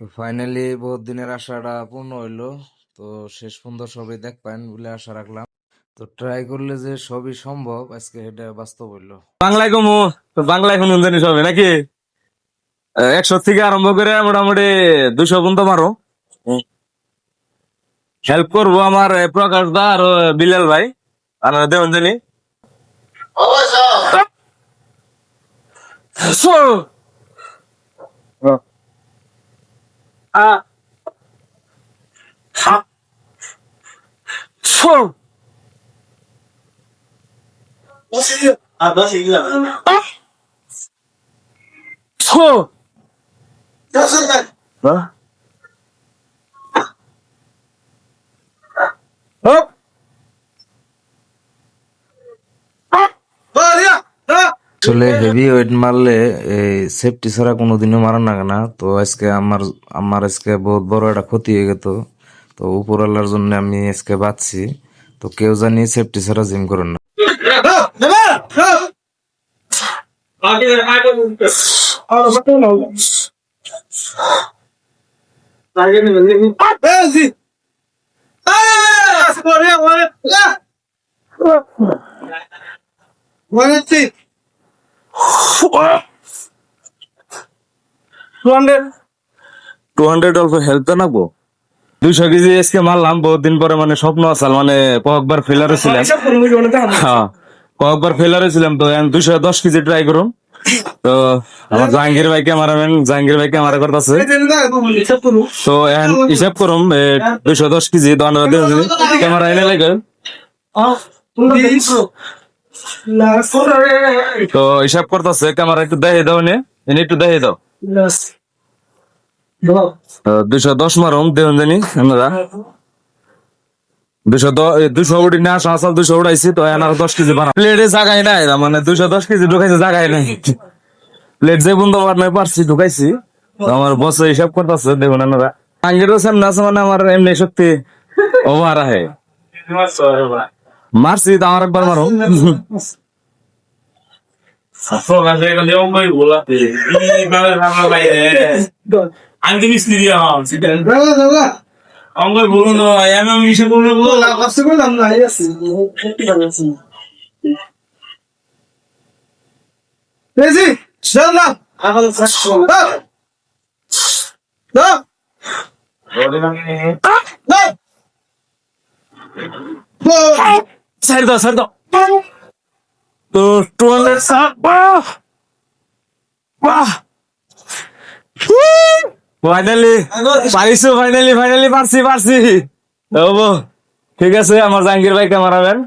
তো ফাইনালি বহুত দিনের আশাটা পূর্ণ হইলো। তো শেষ পর্যন্ত সবই দেখবেন বলে আশা রাখলাম। তো ট্রাই করলে যে সবই সম্ভব, আজকে এটা বাস্তব হইলো। বাংলায় কমু তো বাংলায় কোন জিনিস হবে নাকি 100 থেকে আরম্ভ করে মোটামুটি 200 পর্যন্ত মারো। হেল্প করবো আমার প্রকাশ দা আর বিলাল ভাই আর দেওয়ান জানি আসলে হেভি ওয়েট মারলে এই সেফটি ছাড়া কোনোদিনও মারা না না। তো আজকে আমার আমার আজকে বহুত বড় একটা ক্ষতি হয়ে গেত। তো উপরওয়ালার জন্য আমি আজকে বাঁচছি। তো কেউ জানি সেফটি ছাড়া জিম করেন না। টু হান্ড্রেড অল্প হেল্প তো নাকবো 200 কেজি আজকে মারলাম বহুত দিন পরে মানে স্বপ্ন আসাল মানে কয়েকবার ফেলার ছিলাম হ্যাঁ কয়েকবার ফেলার ছিলাম তো 210 কেজি ট্রাই করুন। তো আমার জাহাঙ্গীর ভাই ক্যামেরাম্যান জাহাঙ্গীর ভাই ক্যামেরা করতেছে তো হিসাব করুন 210 কেজি ক্যামেরা এনে লাগে তো হিসাব করতেছে ক্যামেরা একটু দেখে দাও এনে একটু দেখে দাও 210 মারুম দেখুন জানি আমরা 200 উঠি না আসল 200 উঠাইছি তো এনার 10 কেজি বানা প্লেটে জাগাই নাই মানে 210 কেজি ঢুকাইছে জাগাই নাই প্লেট যে বন্ধ বানাই পারছি ঢুকাইছি তো আমার বস হিসাব করতেছে দেখুন এনারা আঙ্গেরও সামনে আছে মানে আমার এমনি শক্তি ওভার আহে মারছি তো আমার একবার মারুম আমি তো মিস্ত্রি অঙ্গল বলুন আমি মিশে বলবো করলাম না সাইড দাও তো 200 ফাইনালি ফাইনালি পারছি ঠিক আছে আমার জাহাঙ্গীর ভাই ক্যামেরাম্যান